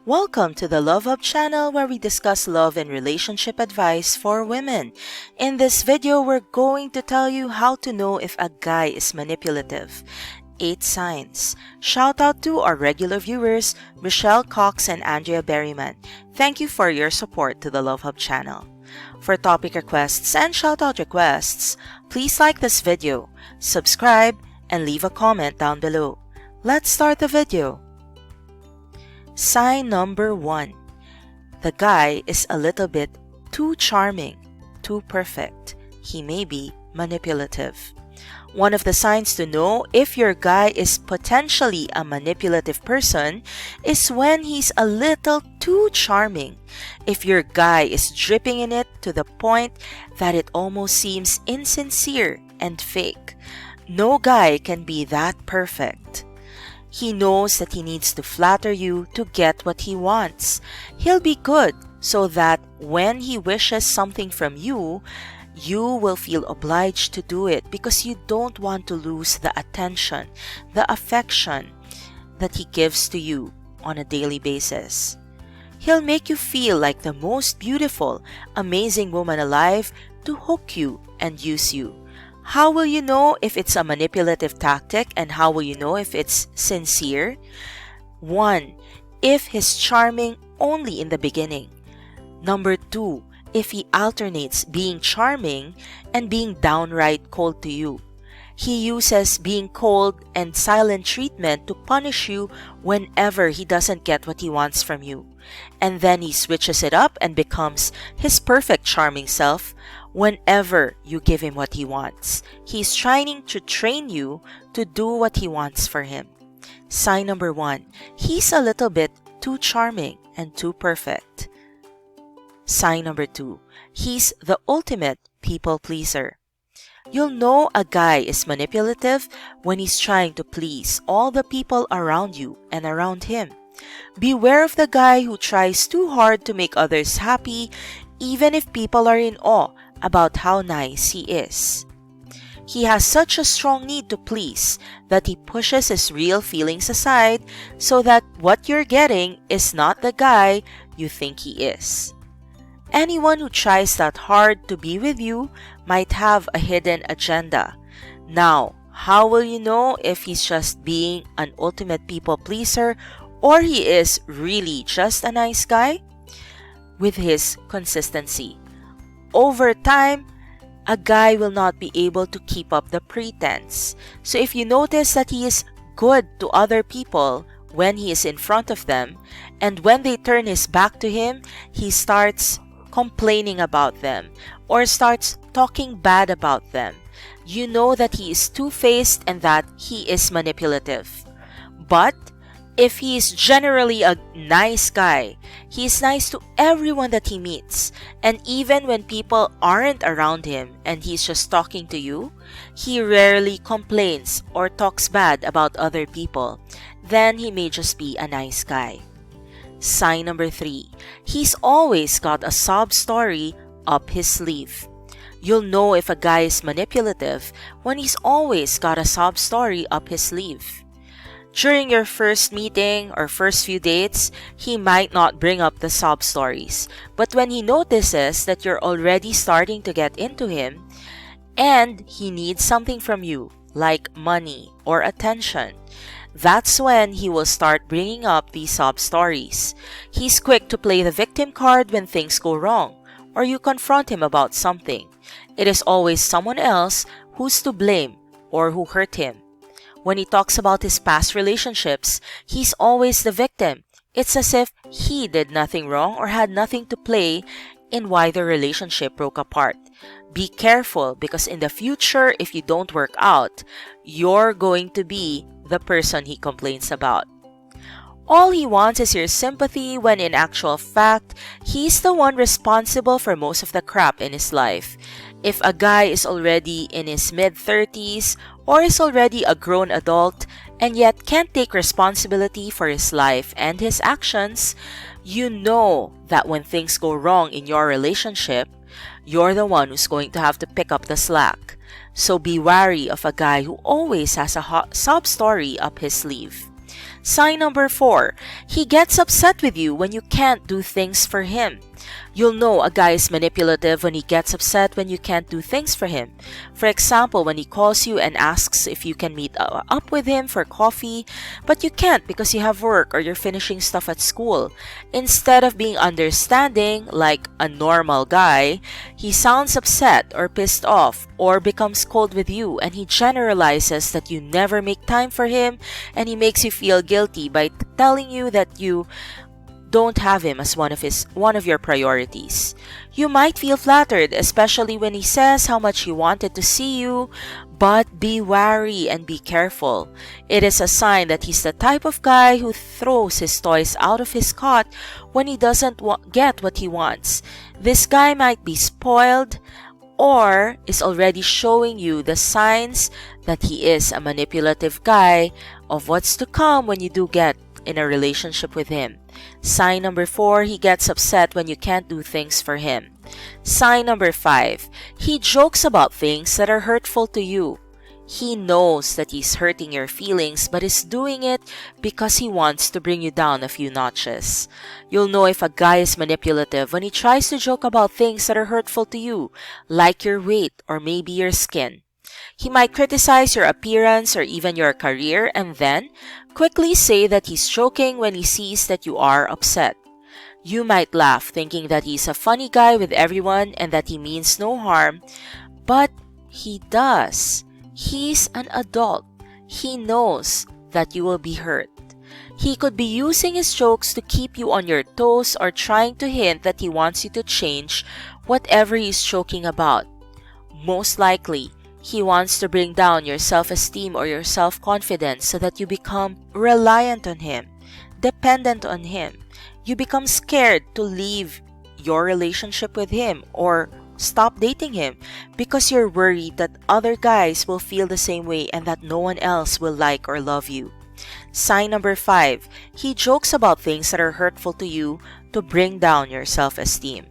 Welcome to the Love Hub channel where we discuss love and relationship advice for women. In this video, we're going to tell you how to know if a guy is manipulative. 8 signs. Shout out to our regular viewers, Michelle Cox and Andrea Berryman. Thank you for your support to the Love Hub channel. For topic requests and shout out requests, please like this video, subscribe, and leave a comment down below. Let's start the video. Sign number 1. The guy is a little bit too charming, too perfect. He may be manipulative. One of the signs to know if your guy is potentially a manipulative person is when he's a little too charming. If your guy is dripping in it to the point that it almost seems insincere and fake. No guy can be that perfect. He knows that he needs to flatter you to get what he wants. He'll be good so that when he wishes something from you, you will feel obliged to do it because you don't want to lose the attention, the affection that he gives to you on a daily basis. He'll make you feel like the most beautiful, amazing woman alive to hook you and use you. How will you know if it's a manipulative tactic and how will you know if it's sincere? 1. If he's charming only in the beginning. Number 2. If he alternates being charming and being downright cold to you. He uses being cold and silent treatment to punish you whenever he doesn't get what he wants from you. And then he switches it up and becomes his perfect charming self whenever you give him what he wants. He's trying to train you to do what he wants for him. Sign number 1. He's a little bit too charming and too perfect. Sign number 2. He's the ultimate people pleaser. You'll know a guy is manipulative when he's trying to please all the people around you and around him. Beware of the guy who tries too hard to make others happy, even if people are in awe about how nice he is. He has such a strong need to please that he pushes his real feelings aside so that what you're getting is not the guy you think he is. Anyone who tries that hard to be with you might have a hidden agenda. Now, how will you know if he's just being an ultimate people pleaser or he is really just a nice guy? With his consistency. Over time, a guy will not be able to keep up the pretense. So if you notice that he is good to other people when he is in front of them, and when they turn his back to him, he starts complaining about them or starts talking bad about them, you know that he is two-faced and that he is manipulative. But if he is generally a nice guy, he is nice to everyone that he meets, and even when people aren't around him and he's just talking to you, he rarely complains or talks bad about other people, then he may just be a nice guy. Sign number 3. He's always got a sob story up his sleeve. You'll know if a guy is manipulative when he's always got a sob story up his sleeve. During your first meeting or first few dates, he might not bring up the sob stories. But when he notices that you're already starting to get into him and he needs something from you, like money or attention, that's when he will start bringing up these sob stories. He's quick to play the victim card when things go wrong or you confront him about something. It is always someone else who's to blame or who hurt him. When he talks about his past relationships, he's always the victim. It's as if he did nothing wrong or had nothing to play in why the relationship broke apart. Be careful because in the future, if you don't work out, you're going to be the person he complains about. All he wants is your sympathy when in actual fact, he's the one responsible for most of the crap in his life. If a guy is already in his mid-30s or is already a grown adult and yet can't take responsibility for his life and his actions, you know that when things go wrong in your relationship, you're the one who's going to have to pick up the slack. So be wary of a guy who always has a sob story up his sleeve. Sign number 4, he gets upset with you when you can't do things for him. You'll know a guy is manipulative when he gets upset when you can't do things for him. For example, when he calls you and asks if you can meet up with him for coffee, but you can't because you have work or you're finishing stuff at school. Instead of being understanding like a normal guy, he sounds upset or pissed off or becomes cold with you, and he generalizes that you never make time for him, and he makes you feel guilty by telling you that you don't have him as one of your priorities. You might feel flattered, especially when he says how much he wanted to see you, but be wary and be careful. It is a sign that he's the type of guy who throws his toys out of his cot when he doesn't get what he wants. This guy might be spoiled or is already showing you the signs that he is a manipulative guy of what's to come when you do get in a relationship with him. Sign number 4, he gets upset when you can't do things for him. Sign number 5, he jokes about things that are hurtful to you. He knows that he's hurting your feelings, but is doing it because he wants to bring you down a few notches. You'll know if a guy is manipulative when he tries to joke about things that are hurtful to you, like your weight or maybe your skin. He might criticize your appearance or even your career and then quickly say that he's joking when he sees that you are upset. You might laugh thinking that he's a funny guy with everyone and that he means no harm, but he does. He's an adult. He knows that you will be hurt. He could be using his jokes to keep you on your toes or trying to hint that he wants you to change whatever he's joking about. Most likely, he wants to bring down your self-esteem or your self-confidence so that you become reliant on him, dependent on him. You become scared to leave your relationship with him or stop dating him because you're worried that other guys will feel the same way and that no one else will like or love you. Sign number 5, he jokes about things that are hurtful to you to bring down your self-esteem.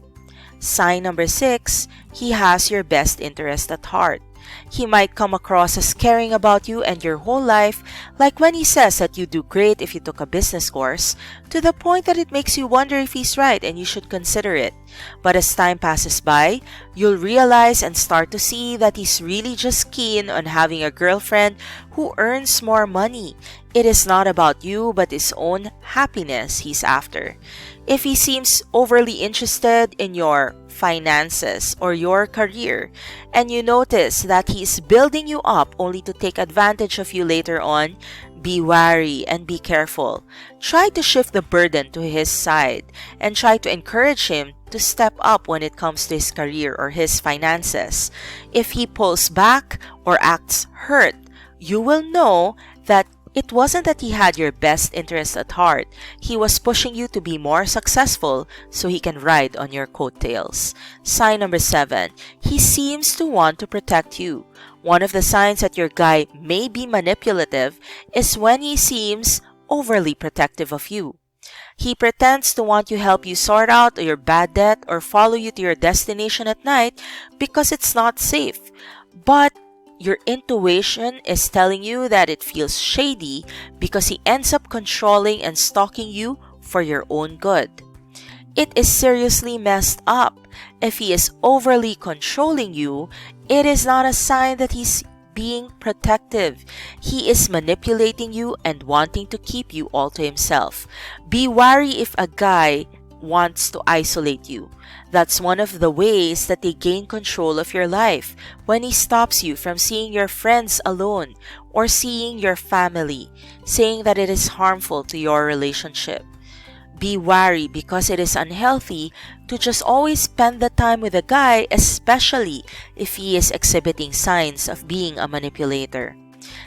Sign number 6, he has your best interest at heart. He might come across as caring about you and your whole life, like when he says that you do great if you took a business course, to the point that it makes you wonder if he's right and you should consider it. But as time passes by, you'll realize and start to see that he's really just keen on having a girlfriend who earns more money. It is not about you but his own happiness he's after. If he seems overly interested in your finances or your career, and you notice that he's building you up only to take advantage of you later on, be wary and be careful. Try to shift the burden to his side and try to encourage him to step up when it comes to his career or his finances. If he pulls back or acts hurt, you will know that it wasn't that he had your best interest at heart. He was pushing you to be more successful so he can ride on your coattails. Sign number 7, he seems to want to protect you. One of the signs that your guy may be manipulative is when he seems overly protective of you. He pretends to want to help you sort out your bad debt or follow you to your destination at night because it's not safe. But your intuition is telling you that it feels shady because he ends up controlling and stalking you for your own good. It is seriously messed up. If he is overly controlling you, it is not a sign that he's being protective. He is manipulating you and wanting to keep you all to himself. Be wary if a guy wants to isolate you. That's one of the ways that they gain control of your life, when he stops you from seeing your friends alone or seeing your family, saying that it is harmful to your relationship. Be wary because it is unhealthy to just always spend the time with a guy, especially if he is exhibiting signs of being a manipulator.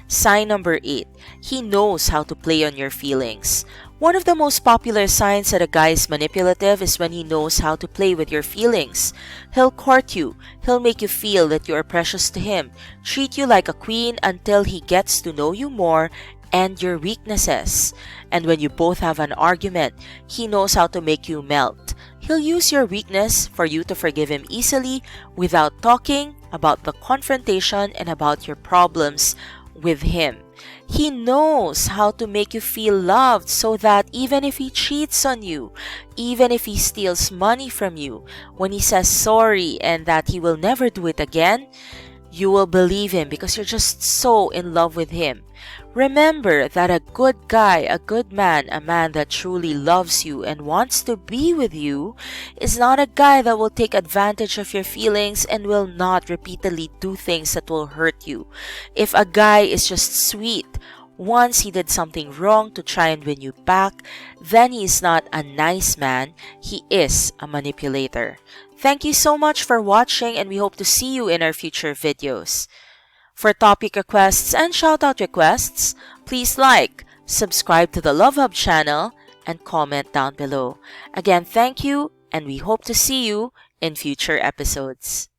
Sign number 8, he knows how to play on your feelings. One of the most popular signs that a guy is manipulative is when he knows how to play with your feelings. He'll court you, he'll make you feel that you are precious to him, treat you like a queen until he gets to know you more and your weaknesses. And when you both have an argument, he knows how to make you melt. He'll use your weakness for you to forgive him easily without talking about the confrontation and about your problems with him. He knows how to make you feel loved so that even if he cheats on you, even if he steals money from you, when he says sorry and that he will never do it again, you will believe him because you're just so in love with him. Remember that a good guy, a good man, a man that truly loves you and wants to be with you is not a guy that will take advantage of your feelings and will not repeatedly do things that will hurt you. If a guy is just sweet, once he did something wrong to try and win you back, then he is not a nice man, he is a manipulator. Thank you so much for watching, and we hope to see you in our future videos. For topic requests and shoutout requests, please like, subscribe to the Love Hub channel, and comment down below. Again, thank you, and we hope to see you in future episodes.